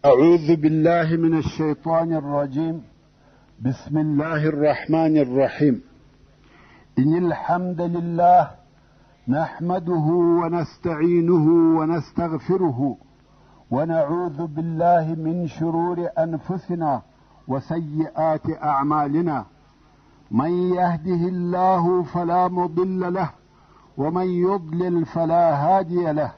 أعوذ بالله من الشيطان الرجيم. بسم الله الرحمن الرحيم. إن الحمد لله نحمده ونستعينه ونستغفره ونعوذ بالله من شرور أنفسنا وسيئات أعمالنا. من يهده الله فلا مضل له ومن يضلل فلا هادي له،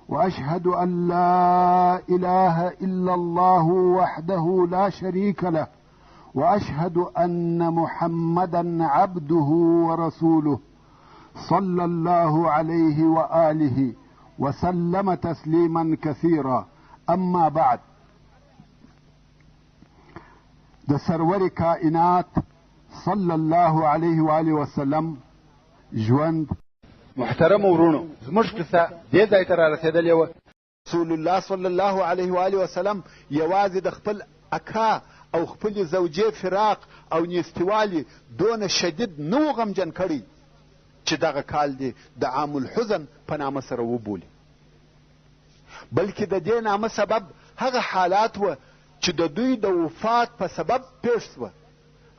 وأشهد أن لا إله إلا الله وحده لا شريك له، وأشهد أن محمدا عبده ورسوله صلى الله عليه وآله وسلم تسليما كثيرا. أما بعد، د سرور کائنات صلی الله علیه و آله وسلم ژوند. محترم ورونو، زموږ قصه دې ځای ته رارسېدلې وه. رسول الله صلی الله علیه و آله وسلم یوازې د خپل اکا او خپلې زوجې فراق او نیستوالي دونه شدید نه و غمجن کړی چې دغه کال دې د عام الحزن په نامه سره وبولي، بلکې د دې نامه سبب هغه حالات وه چې د دوی د وفات په سبب پیښ سوه.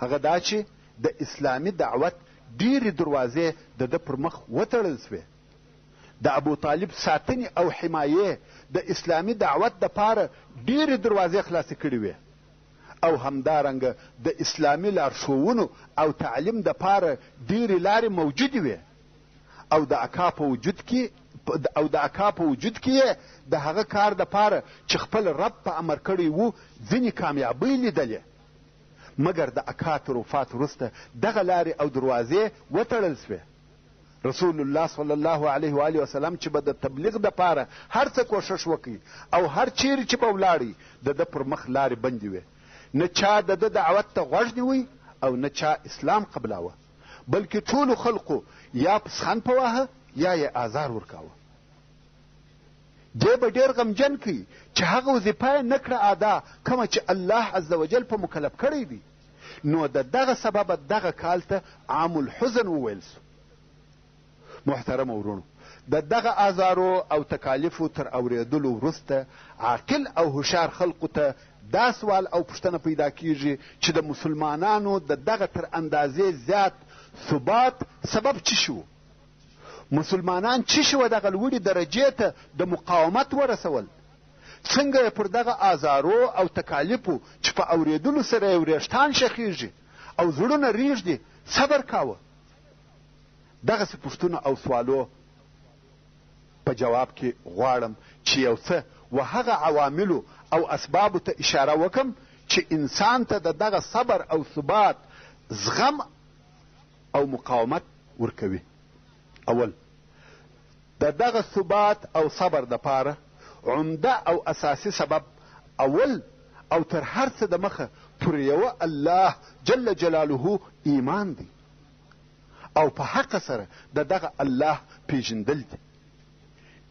هغه دا چې د اسلامي دعوت ډیرې دروازې د ده پر مخ وتړل سوې. د ابو طالب ساتنې او حمایې د اسلامي دعوت دپاره ډیرې دروازې خلاصې کړې وې، او همدارنګه د اسلامي لارښوونو او تعلیم دپاره ډیرې لارې موجودې وې، او د اکا په وجود کې یې د هغه کار دپاره چې خپل رب په امر کړی و ځینې کامیابۍ لیدلې. مګر د اکا تر وفات وروسته دغه لارې او دروازې وتړل سوې. رسول الله صلی الله علیه و آله وسلم چې به د تبلیغ دپاره هر څه کوښښ وکړي او هر چیرې چې به ولاړی د ده پر مخ لارې بندې وې. نه چا د ده دعوت ته غوږ نیوی او نه چا اسلام قبلاوه، بلکې ټولو خلقو یا پسخن په واهه یا یې آزار ورکاوه. دې به ډېر غمجن کوي چې هغه وظیفه یې نه کړه ادا کومه چې الله عز وجل په مکلف کړی دی. نو د دغه سببه دغه کال ته عام الحزن وویل سو. محترم ورونو، د دغه آزارو او تکالیفو تر اورېدلو وروسته عاقل او هوښیار خلقو ته دا سوال او پوښتنه پیدا کیږي چې د مسلمانانو د دغه تر اندازې زیات ثبات سبب څه شو؟ مسلمانان څه شوه دغه لوړې درجې ته د مقاومت ورسول؟ څنګه یې پر دغه آزارو او تکالیفو چې په اورېدلو سره یې وریښتان شخیږي او زړونه ریږدي صبر کاوه؟ دغسې پوښتنو او سوالو په جواب کې غواړم چې یو څه و هغه عواملو او اسبابو ته اشاره وکم چې انسان ته د دغه صبر او ثبات زغم او مقاومت ورکوي. اول، د دغه ثبات او صبر دپاره عمده او اساسي سبب اول او تر هر څه د مخه پر یوه الله جل جلاله ایمان دی او په حق سره د دغه الله پیژندل دی.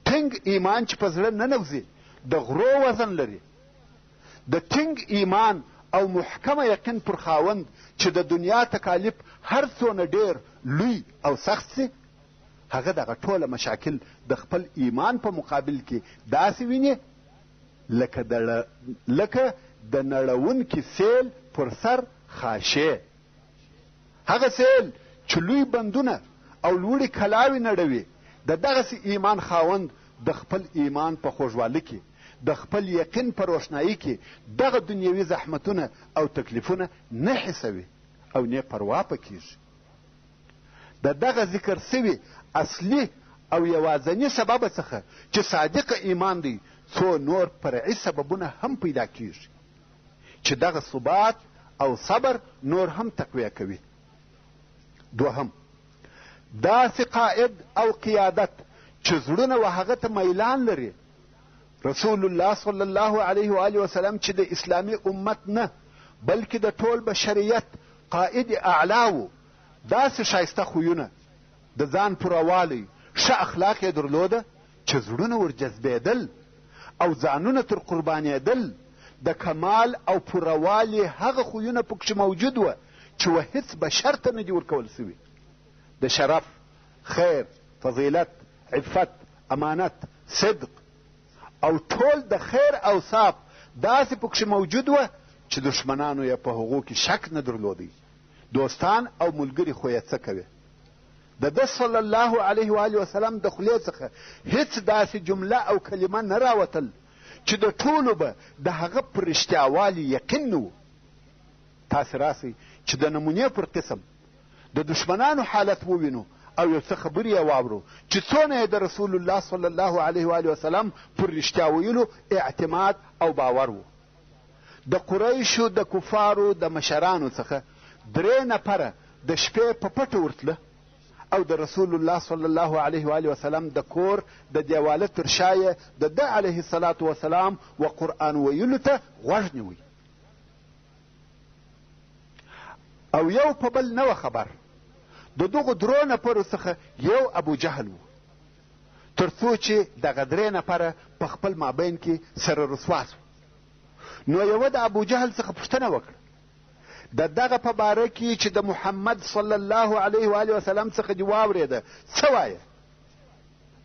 ټینګ ایمان چې په زړه ننوځي د غرو وزن لري. د ټینګ ایمان او محکمه یقین پر خاوند چې د دنیا تکالیف هر څونه ډېر لوی او سخت سي، هغه دغه ټوله مشاکل د خپل ایمان په مقابل کې داسې ویني لکه د نړونکي سیل پر سر خاشې. هغه سیل چې لوی بندونه او لوړې کلاوې نړوي، د دغسې ایمان خاوند د خپل ایمان په خوږوالی کې، د خپل یقین په روښنایي کې دغه دنیوي زحمتونه او تکلیفونه نه حسوي او نه پروا په کیږي. د دغه ذکر سوي اصلي او یوازني سبب څخه چې صادقه ایمان دی څو نور فرعي سببونه هم پیدا کیږي چې دغه ثبات او صبر نور هم تقویه کوي. دوهم، داسې قائد او قیادت چې زړونه و هغه ته میلان لري. رسول الله صلی الله علیه و آله وسلم چې د اسلامي امت نه بلکې د ټول بشریت قائد اعلا و. داسې ښایسته خویونه، د ځان پوروالی، ښه اخلاق یې درلوده چې زړونه ورجذبېدل او ځانونه تر قربانېدل. د کمال او پوروالي هغه خویونه پکښې موجود وه چې و هېڅ بشر ته نه دي ورکول سوي. د شرف، خیر، فضیلت، عفت، امانت، صدق او ټول د خیر اوصاف داسې پکښې موجود وه چې دښمنانو یې په هغو کې شک نه درلودی. دوستان او ملګري خو یې څه کوي؟ د ده صلی الله علیه و آله وسلم د خولې څخه هیڅ داسې جمله او کلمه نه راوتل چې د ټولو به د هغه پر رښتیاوالي یقین نه و. تاسې راسئ چې د نمونې پر قسم د دښمنانو حالت ووینو او یو څه خبرې یې واورو چې څونه یې د رسول الله صلی الله علیه و آله وسلم پر رښتیا ویلو اعتماد او باور و. د قریشو د کفارو د مشرانو څخه 3 نفره د شپې په پټه ورتله او د رسول الله صلی الله علیه و آله وسلم د کور د دیواله تر شا یې د ده علیه الصلاة وسلام و قرآن ویلو ته غوږ نیوی او یو په بل نه و خبر. د دغو 3 نفرو څخه یو ابو جهل و، تر څو چې دغه 3 نفره په خپل مابین کې سره رسوا سو. نو یوه د ابو جهل څخه پوښتنه وکړه د دغه په باره کې چې د محمد صلی الله علیه و آله وسلم څخه دې واورېده څه وایه؟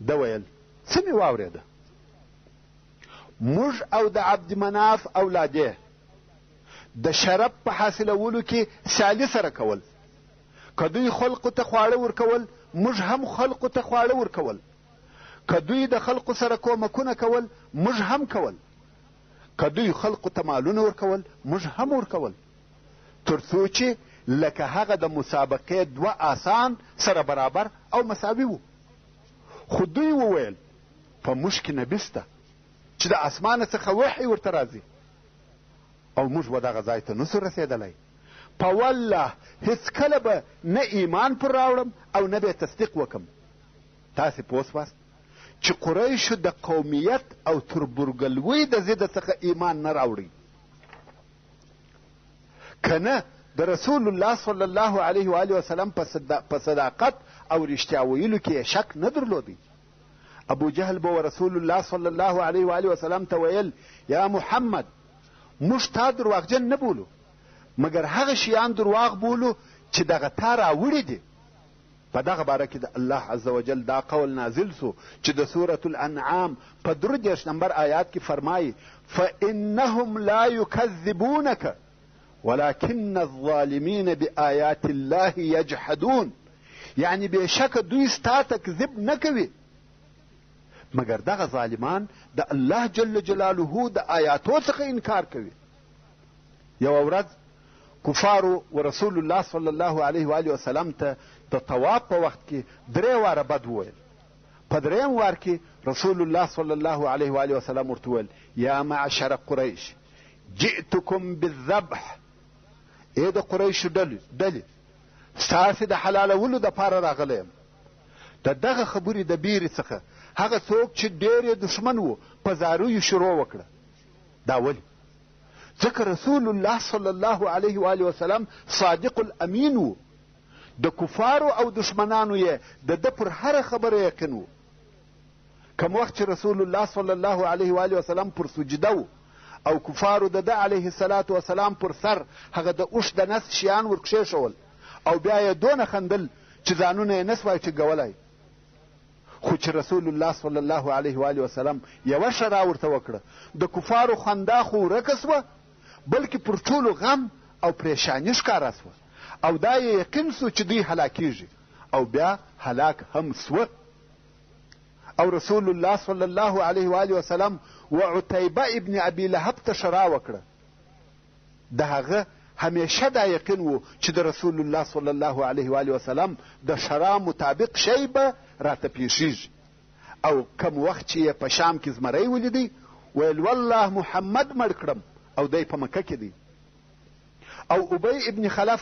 ده ویل څه مې واورېده؟ موږ او د عبدمناف اولادې د شرف په حاصلولو کې سیالي سره کول. که دوی خلقو ته خواړه ورکول موږ هم خلقو ته خواړه ورکول، که دوی د خلقو سره کومکونه کول موږ هم کول، که دوی خلقو ته مالونه ورکول موږ هم ورکول، تر څو چې لکه هغه د مسابقې 2 آسان سره برابر او مساوي وو. خو دوی وویل په موږ کې نبي شته چې د اسمانه څخه وحی ورته راځي او موږ و دغه ځای ته نسو رسېدلی. په والله هېڅکله به نه ایمان پر راوړم او نه به تصدیق وکم. تاسې پوه سواست چې قریشو د قومیت او تربورګلوۍ د ضده څخه ایمان نه راوړي، که نه د رسول الله صلی الله علیه و آله وسلم په صداقت او رښتیا ویلو کې یې شک نه درلودی. ابو جهل به رسول الله صلی الله علیه و آله وسلم ته ویل یا محمد موږ تا درواغجن نه بولو مګر هغه شیان درواغ بولو چې دغه تا راوړي دي. په دغه باره کې د الله عز وجل دا قول نازل سو چې د سورة الانعام په 33 نمبر آیات کې فرمایي فانهم لا یکذبونک ولكن الظالمین بآیات الله یجحدون، یعنی بېشکه دوی ستا تکذب نه کوي مګر دغه ظالمان د الله جل جلاله د آیاتو څخه انکار کوي. یوه ورځ کفارو و رسول الله صلی الله علیه و آله وسلم ته د طواف په وخت کې 3 واره بد وویل. په 3م وار کې رسول الله صلی الله علیه و آله وسلم ورته وویل یا معشر قریش جئتکم بالذبح، ای د قریشو ډلې ستاسې د حلالولو دپاره راغلی یم. د دغه خبرې د بیرې څخه هغه څوک چې ډېر یې دښمن و په زاریو شروع وکړه. دا ولې؟ ځکه رسول الله صلی الله علیه و آله وسلم صادق الامین و. د کفارو او دښمنانو یې د ده پر هره خبره یقین و. کم وخت چې رسول الله صلی الله علیه و آله وسلم پر سجده و او کفارو د ده علیه الصلاة وسلام پر سر هغه د اوښ د نس شیان ورکښېښول او بیا یې دونه خندل چې ځانونه یې نسوای ټینګولی. خو چې رسول الله صلی الله علیه و آله وسلم یوه شرا ورته وکړه د کفارو خندا خو ورکه سوه بلکې پر ټولو غم او پریشاني ښکاره سوه او دا یې یقین سو چې دوی هلاکیږي او بیا هلاک هم سوه. او رسول الله صلی الله علیه و آله وسلم و عتیبه ابن ابي لهب ته شرا وکړه. د هغه همیشه دا یقین و چې د رسول الله صلی الله علیه و آله وسلم د شرا مطابق شی به راته پیښیږي. او کم وخت چې یې په شام کې زمری ولیدی ویل والله محمد مړ کړم او دی په مکه کې دی. او ابی ابن خلف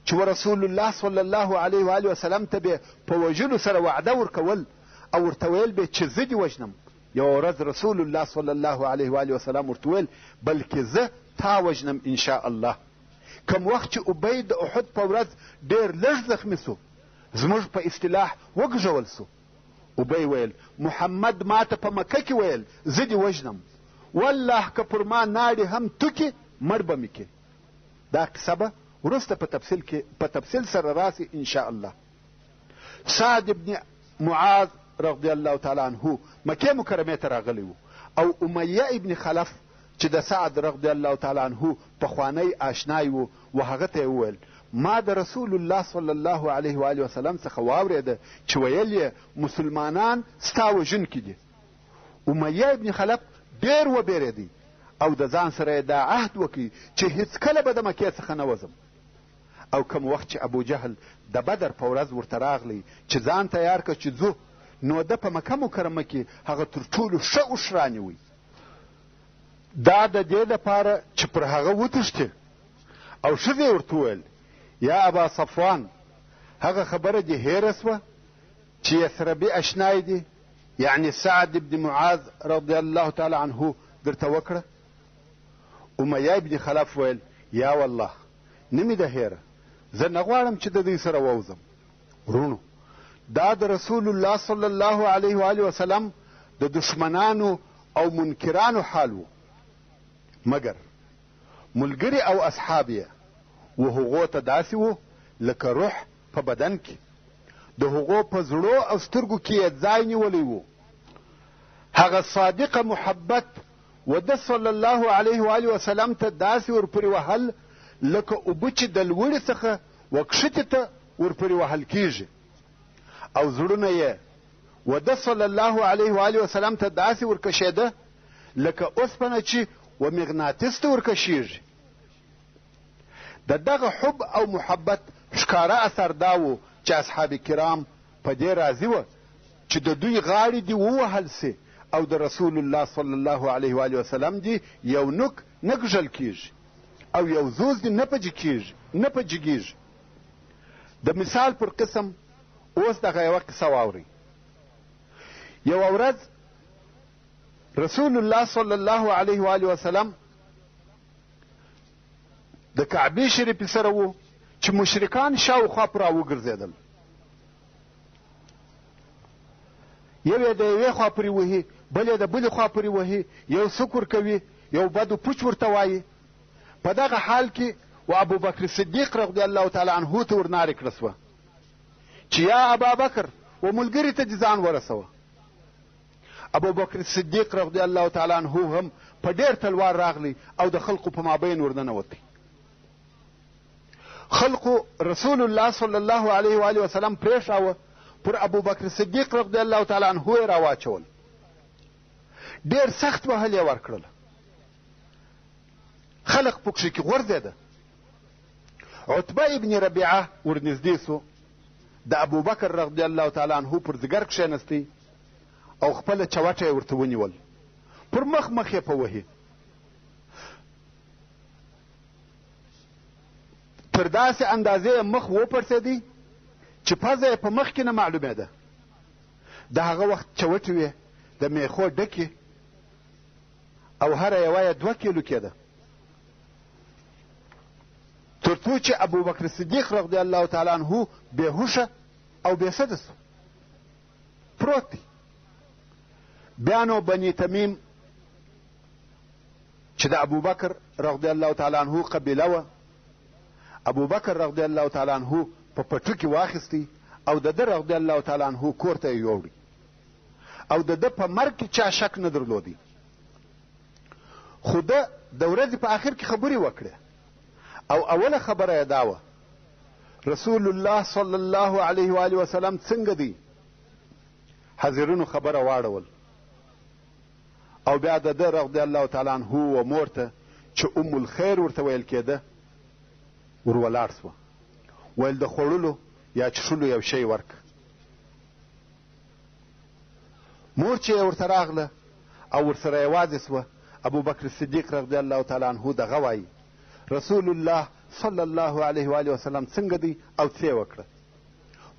چې رسول الله صلی الله علیه و آله وسلم ته به په وژلو سره وعده ورکول او ورته ویل به چې زه دې وژنم. یوه ورځ رسول الله صلی الله علیه و آله وسلم ورته ویل بلکې زه تا وژنم ان شاء الله. کم وخت چې ابی د احد په ورځ ډېر لږ زخمي سو زموږ په اصطلاح وګژول سو. ابی ویل محمد ما ته په مکه کې ویل زه دې وژنم، والله که پر ما ناړې هم توکې مړ به مې کې. دا قصه به وروسته په تفصیل سره راسي ان شاء الله. سعد ابن معاذ رضی الله تعالی عنه مکې مکرمې ته راغلی و او امیه ابن خلف چې د سعد رضی الله تعالی عنه پخوانی آشنای و هغه ته یې وویل ما د رسول الله صلی الله علیه و آله وسلم څخه واورېده چې ویل یې مسلمانان ستا وژونکي دي. امیه ابن خلف ډېر وبېرېدی او د ځان سره یې دا عهد وکړي چې هېڅکله به د مکې څخه نه وځم. او کوم وخت چې ابو جهل د بدر په ورځ ورته راغلی چې ځان تیار کړه چې ځو، نو ده په مکه مکرمه کې هغه تر ټولو ښه اوښ رانیوی. دا د دې لپاره چې پر هغه وتښتي. او ښځې ورته وویل یا ابا صفوان، هغه خبره دې هیره سوه چې یثربي اشنای دي یعنی سعد بن معاذ رضی الله تعالی عنه درته وکړه؟ امیه ابن خلف ویل یا والله نه مې ده هیره، زه نه غواړم چې د دوی سره ووځم. ورونو، دا د رسول الله صلی الله علیه و آله وسلم د دشمنانو او منکرانو حال و، مګر ملګري او اصحاب یې و هغو ته داسې و لکه روح په بدن کې، د هغو په زړو او سترګو کې یې ځای نیولی و. هغه صادقه محبت و ده صلی الله علیه و آله وسلم ته داسې ورپورې وهل لکه اوبه چې د لوړې څخه وکښتې ته ورپورې وهل کیږي. او زړونه یې و ده صلی الله علیه و آله وسلم ته داسې ورکشېده لکه اوسپنه چې و مغناطیس ته ورکشیږي. د دغه حب او محبت ښکاره اثر دا و چې اصحاب کرام په دې راضي وه چې د دوی غاړې دې ووهل سي او د رسول الله صلی الله علیه و آله وسلم دې یو نوک نه ګژل کیږي او یو زوز دې نه په جګیږي. د مثال پر قسم اوس دغه یوه قصه واورئ. یوه ورځ رسول الله صلی الله علیه و آله وسلم د کعبې شریفې سره و چې مشرکان شاوخوا پر راوګرځېدل. یو یې د یوې خوا پورې وهي، بل یې د بلې خوا پورې وهي، یو سکر کوي، یو بدو پوچ ورته وایي. په دغه حال کې و ابوبکر صدیق رضی الله تعالی عنه ته ورنارې کړه سوه چې یا ابابکر و ملګري ته دې ځان ورسوه. ابوبکر صدیق رضی الله تعالی عنه هم په ډېر تلوار راغلی او د خلقو په مابین ورننوتی. خلقو رسول الله صلی الله علیه و آله وسلم پرېښاوه، پر ابوبکر صدیق رضی الله تعالی عنه یې راواچول. ډېر سخت وهل یې ورکړله، خلق پکښې کې غورځېده. عتبه ابن ربیعه ورنږدې سو، د ابوبکر رضی الله تعالی عنه پر ځګر کښېنستی او خپله چوټه یې ورته ونیول، پر مخ یې په وهي. تر داسې اندازې یې مخ وپړسېدی چې پزه یې په مخ کې نه معلومېده. د هغه وخت چوټې وې د میخو ډکې او هره یوه یې 2 کیلو کېده. تر څو چې ابوبکر صدیق رضی الله تعالی عنه بېهوشه او بېسده سو، پروت دی. بیا نو بني تمیم چې د ابوبکر رضی الله تعالی عنه قبیله وه، ابوبکر رضی الله تعالی عنه په پټو کې واخیستی او د ده رضی الله تعالی عنه کور ته یې یوړی او د ده په مرګ کې چا شک نه درلودی. خو ده د ورځې په آخر کې خبرې وکړې او اوله خبره یې دا وه رسول الله صلی الله علیه و آله وسلم څنګه دی؟ حاضرینو خبره واړول او بیا د ده رضی الله تعالی عنه و مور ته چې ام الخیر ورته ویل کېده ور ولاړ سوه، ویل د خوړلو یا چښلو یو شی ورکه. مور چې ورته راغله او ورسره یوازې سوه، ابوبکر صدیق رضی الله تعالی عنه دغه وایي رسول الله صلی الله علیه و آله وسلم څنګه دی او څه یې وکړه؟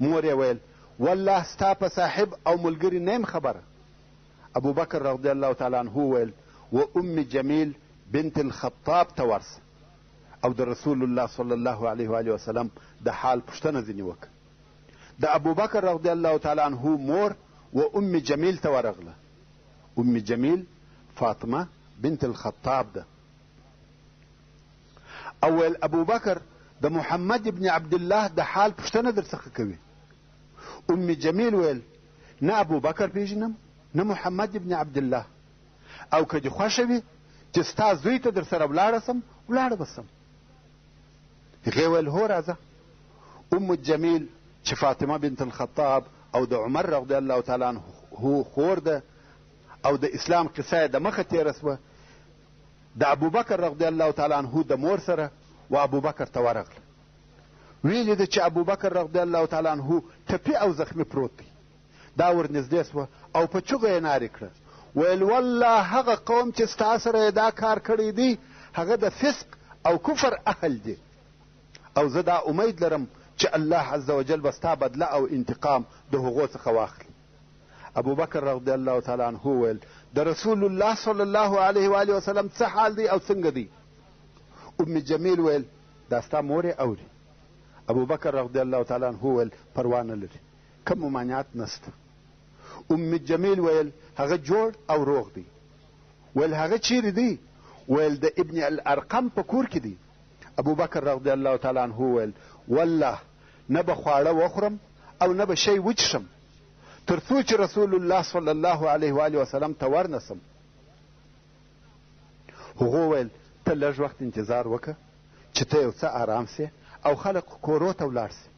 مور یې ویل والله ستا په صاحب او ملګري نه یم خبره. ابوبکر رضی الله تعالی عنه ویل و ام جمیل بنت الخطاب ته ورسه او د رسول الله صلی الله علیه و آله وسلم د حال پوښتنه ځینې وکړه. د ابوبکر رضی الله تعالی عنه مور و ام جمیل ته ورغله. ام جمیل فاطمه بنت الخطاب ده. او ویل ابوبکر د محمد ابن عبدالله د حال پوښتنه درڅخه کوي. ام جمیل ویل نه ابوبکر پیژنم نه محمد ابن عبدالله، او که دې خوښه وي چې ستا زوی ته در سره ولاړه سم ولاړه به سم. هغې ویل هو راځه. ام جمیل چې فاطمه بنت الخطاب او د عمر رضی الله تعالی عنه خور ده او د اسلام قصه د مخه تېره سوه، د ابوبکر رضی الله تعالی عنه د مور سره و ابوبکر ته ورغله. ویلې ده چې ابوبکر رضی الله تعالی عنه ټپي او زخمي پروت دی. دا ورنږدې سوه او په چغه یې نارې کړه، ویل والله هغه قوم چې ستا سره یې دا کار کړی دی هغه د فسق او کفر اهل دی، او زه دا امید لرم چې الله عز وجل به ستا بدله او انتقام د هغو څخه واخلي. ابوبکر رضی الله تعالی عنه ویل د رسول الله صلی الله علیه و آله وسلم څه حال دی او څنګه دی؟ ام جمیل ویل دا ستا مور یې اوري. ابوبکر رضی الله تعالی عنه ویل پروا نه لري، کوم ممانعت نسته. ام جمیل ویل هغه جوړ او روغ دی. ویل هغه چیرې دی؟ ویل د ابن الارقم په کور کې دی. ابوبکر رضی الله تعالی عنه ویل والله نه به خواړه وخورم او نه به شی وچښم تر څو چې رسول الله صلی الله علیه و آله وسلم ته ورنسم. هغو ویل ته لږ وخت انتظار وکړه چې ته یو څه آرام سې او خلق کورو ته ولاړ سي.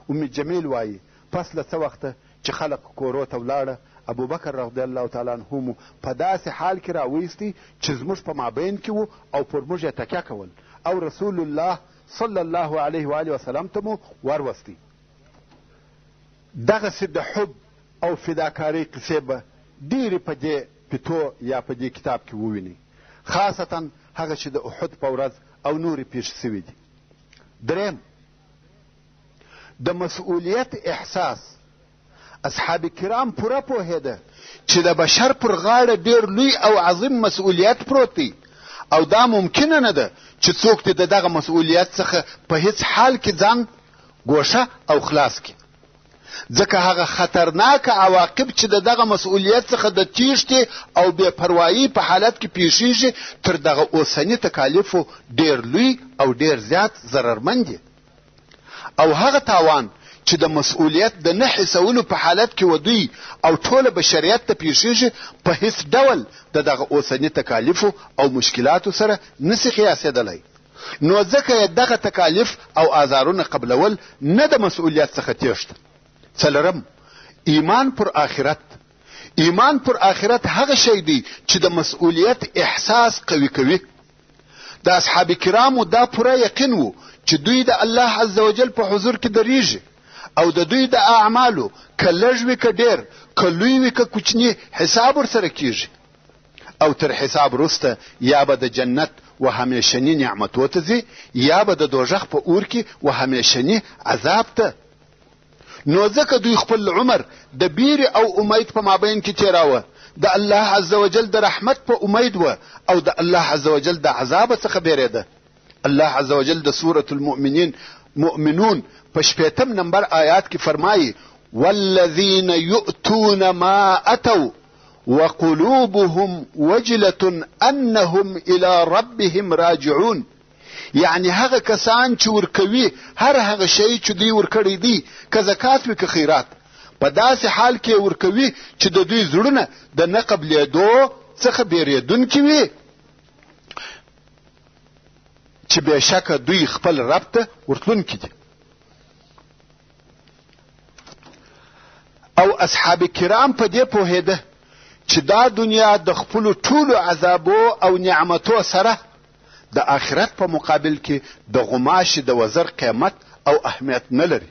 ام جمیل وایي پس له څه وخته چې خلق کورو ته ولاړه، ابوبکر رضی الله تعالی عنه مو په داسې حال کې راویستی چې زموږ په مابین کې و او پر موږ یې تکیه کول او رسول الله صلی الله علیه و آله وسلم ته مو وروستی. دغسې د حب او فداکارۍ قصې به ډېرې په دې پیتو یا په دې کتاب کې ووینئ، خاصتا هغه چې د احد په ورځ او نورې پیښې سوي دي. دریم، د مسؤلیت احساس. اصحاب کرام پوره پوهېده چې د بشر پر غاړه ډېر لوی او عظیم مسؤلیت پروت دی او دا ممکنه نه ده چې څوک دې د دغه مسؤلیت څخه په هیڅ حال کې ځان ګوښه او خلاص کړي، ځکه هغه خطرناک عواقب چې د دغه مسؤلیت څخه د تیښتې او بې پروایي په حالت کې پیښیږي تر دغه اوسني تکالیفو ډېر لوی او ډېر زیات ضررمند دي. او هغه تاوان چې د مسؤلیت د نه حسولو په حالت کې ودوی او ټوله بشریت ته پیښیږي په هیڅ ډول د دغه اوسني تکالیفو او مشکلاتو سره نسي قیاسېدلی. نو ځکه یې دغه تکالیف او آزارونه قبلول نه د مسؤلیت څخه تیښته. څلورم، ایمان پر آخرت. ایمان پر آخرت هغه شی دی چې د مسؤلیت احساس قوي کوي. د اصحاب کرامو دا پوره یقین و چې دوی د الله عز وجل په حضور کې دریږي او د دوی د اعمالو که لږ وي که ډېر، که لوی وي که کوچني، حساب ورسره کیږي او تر حساب وروسته یا به د جنت و همیشني نعمتو ته ځي یا به د دوژخ په اور کې و همیشني عذاب ته. نو ځکه دوی خپل عمر د بیرې او امید په مابین کې تېراوه، د الله عز وجل د رحمت په امید و او د الله عز وجل د عذاب څخه بیرېده. الله عز وجل د سورة المؤمنون په 80 نمبر آیات کې فرمایي والذین یؤتون ما اتوا وقلوبهم وجلة انهم الى ربهم راجعون. یعنی هغه کسان چې ورکوي هر هغه شی چې دوی ورکړی دی، که زکات وي که خیرات، په داسې حال کې ورکوي چې د دوی زړونه د نه قبلېدو څخه بیرېدونکي وي چې بېشکه دوی خپل رب ته ورتلونکي دي. او اصحاب کرام په دې پوهېده چې دا دنیا د خپلو ټولو عذابو او نعمتو سره د آخرت په مقابل کې د غماشي د وزر قیمت او اهمیت نه لري.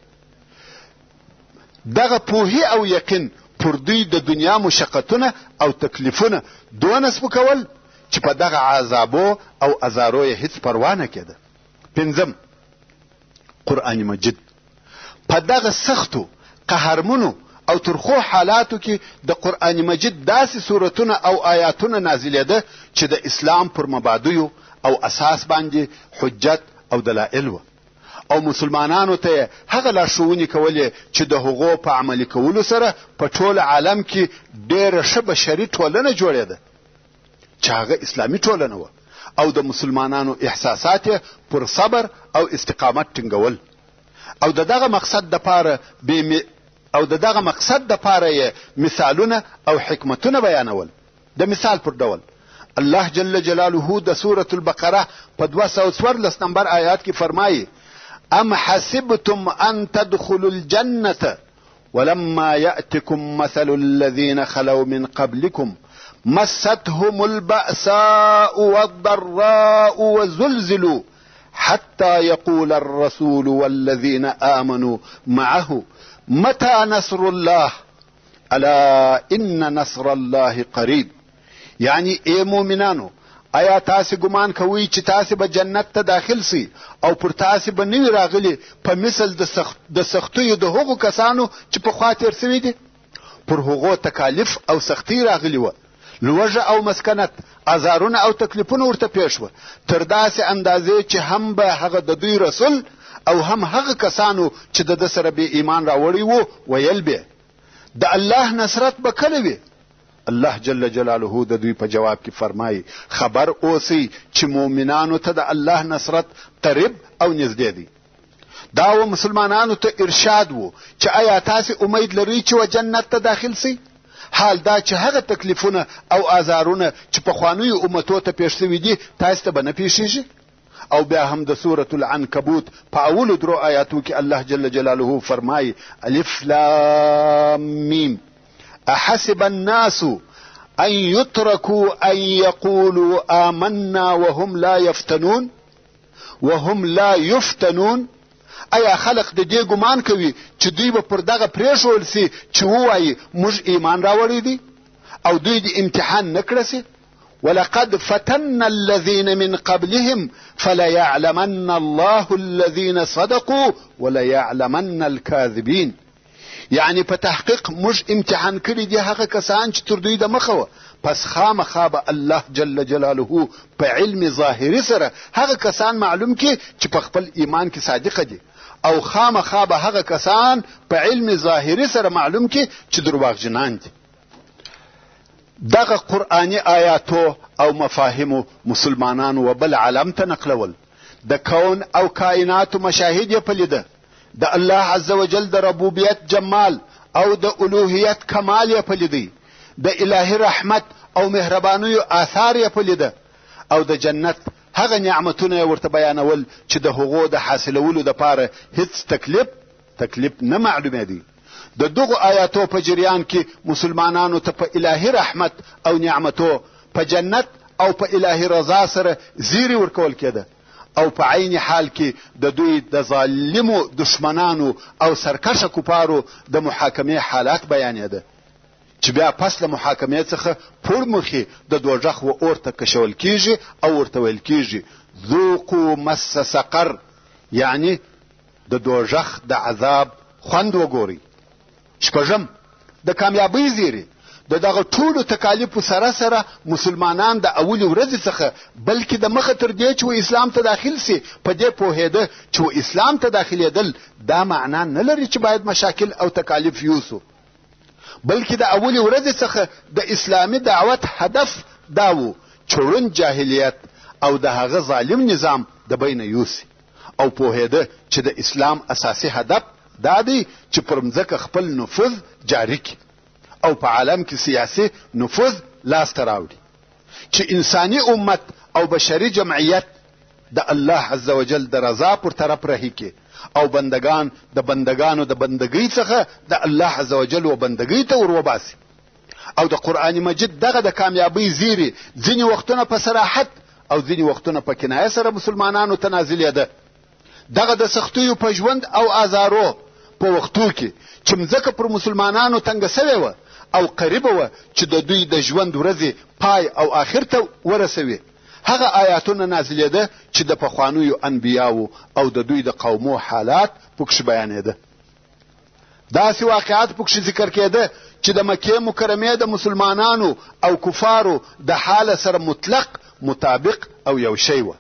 دغه پوهی او یقین پر دوی د دنیا مشقتونه او تکلیفونه دونه سپکول چې په دغه عذابو او ازارو یې هیڅ پروا نه کېده. پنځم، قرآن مجید. په دغه سختو قهرمنو او ترخو حالاتو کې د قرآن مجید داسې سورتونه او آیاتونه نازلېده چې د اسلام پر مبادیو او اساس باندې حجت او دلائل و او مسلمانانو ته هغه لارښوونې کولې چې د هغو په عملي کولو سره په ټول عالم کې ډېره ښه بشري ټولنه جوړېده چې هغه اسلامي ټولنه وه او د مسلمانانو احساسات پر صبر او استقامت ټینګول او د دغه مقصد دپاره یې مثالونه او حکمتونه بیانول. د مثال پر ډول الله جل جلاله د سورة البقره په 214 نمبر آیات کې فرمایي ام حسبتم ان تدخلوا الجنة ولما يأتكم مثل الذين خلوا من قبلكم مستهم البأساء والضراء وزلزلوا حتى يقول الرسول والذين آمنوا معه متى نصر الله الا ان نصر الله قریب. یعنی ای مومنانو آیا تاسو ګمان کوئ چې تاسو به جنت ته داخل سي او پر تاسو به نوی راغلي په مثل د سختیو د هغو کسانو چې په خوا تیر سوي دي؟ پر هغو تکالیف او سختی راغلي وه، لوږه او مسکنت، ازارونه او تکلیفونه ورته پیښ وه، تر داسې اندازې چې هم به هغه د دوی رسول او هم هغه کسانو چې د ده سره بې ایمان راوړي وو ویل به د الله نصرت به کله وي؟ الله جل جلاله د دوی په جواب کې فرمایي خبر اوسئ چې مؤمنانو ته د الله نصرت قریب او نږدې دی. دا و مسلمانانو ته ارشاد وو چې آیا تاسې امید لرئ چې و جنت ته داخل سئ؟ حال دا چې هغه تکلیفونه او آزارونه چې پخوانیو امتو ته پیښ سوي دي تاسو ته به نه پیښیږي؟ او بیا هم د سورة العنکبوت په اولو درو آیاتو کې الله جل جلاله فرمایي الف لام میم احسب الناس ان يتركوا ان يقولوا آمنا وهم لا يفتنون. ایا خلق د دې ګمان کوي چې دوی به پر دغه پرېښول سي چې ووایي موږ ایمان راوړی دی او دوی د امتحان نه کړه سي؟ ولقد فتنا الذين من قبلهم فليعلمن الله الذين صدقوا وليعلمن الكاذبين. یعنی په تحقیق موږ امتحان کړي دي هغه کسان چې تر دوی د مخه وه، پس خامخا به الله جل جلاله په علم ظاهري سره هغه کسان معلوم کړي چې په خپل ایمان کې صادقه دي، او خامخا به هغه کسان په علم ظاهري سره معلوم کړي چې درواغجنان دي. دغه قرآني آیاتو او مفاهیمو مسلمانانو و بل عالم ته نقلول، د کون او کائناتو مشاهد یې پلیده، د الله عز وجل د ربوبیت جمال او د الوهیت کمال یې پلیدی، د الهي رحمت او مهربانیو آثار یې پلیده، او د جنت هغه نعمتونه یې ورته بیانول چې د هغو د حاصلولو دپاره هیڅ تکلیف نه معلومېدی. د دغو آیاتو په جریان کې مسلمانانو ته په الهي رحمت او نعمتو په جنت او په الهي رضا سره زیری ورکول کېده، او په عین حال کې د دوی د ظالمو دشمنانو او سرکشه کفارو د محاکمې حالات بیانېده چې بیا پس له محاکمې څخه پورمخې د دوزخ و اور ته کشول کیږي او ورته ویل کیږي ذوقوا مس سقر، یعنی د دوزخ د عذاب خوند وګورئ. شپږم د کامیابۍ زیری، د دغه ټولو تکالیفو سره سره مسلمانان د اولې ورځې څخه بلکې د مخه تر دې چې و اسلام ته داخل سي په دې پوهېده چې و اسلام ته داخلېدل دا معنا نه لري چې باید مشاکل او تکالیف یوسو، بلکې د اولې ورځې څخه د اسلامي دعوت هدف دا و چې ړوند جاهلیت او د هغه ظالم نظام د بینه یوسي، او پوهېده چې د اسلام اساسي هدف دا دی چې پر مځکه خپل نفوذ جاری کړي او په عالم کې سیاسي نفوذ لاسته راوړي، چې انساني امت او بشري جمعیت د الله عز وجل د رضا پر طرف رهي کړي او بندگان د بندگانو د بندګۍ څخه د الله عز وجل و بندګۍ ته وروباسي. او د قرآن مجید دغه د کامیابۍ زیری ځینې وختونه په صراحت او ځینې وختونه په کنایه سره مسلمانانو ته نازلېده. دغه د سختیو په ژوند او آزارو په وختو کې چې مځکه پر مسلمانانو تنګه سوې وه او قریبه وه چې د دوی د ژوند ورځې پای او آخر ته ورسوي، هغه آیاتونه نازلېده چې د پخوانیو انبیاو او د دوی د قومو حالات پکښې بیانېده. داسې واقعات پکښې ذکر کېده چې د مکې مکرمې د مسلمانانو او کفارو د حال سره مطلق مطابق او یو شی وه،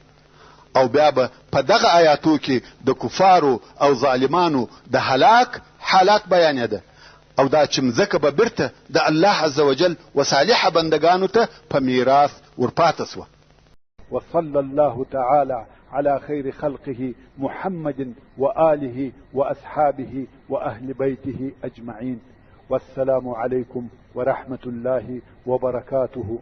او بیا به په دغه آیاتو کې د کفارو او ظالمانو د هلاک حالات بیانېده، او دا چې مځکه به بیرته د الله عز وجل و صالحه بندگانو ته په میراث ورپاته سوه. وصلى الله تعالى على خير خلقه محمد وآله وأصحابه وأهل بيته أجمعين، والسلام عليكم ورحمة الله وبركاته.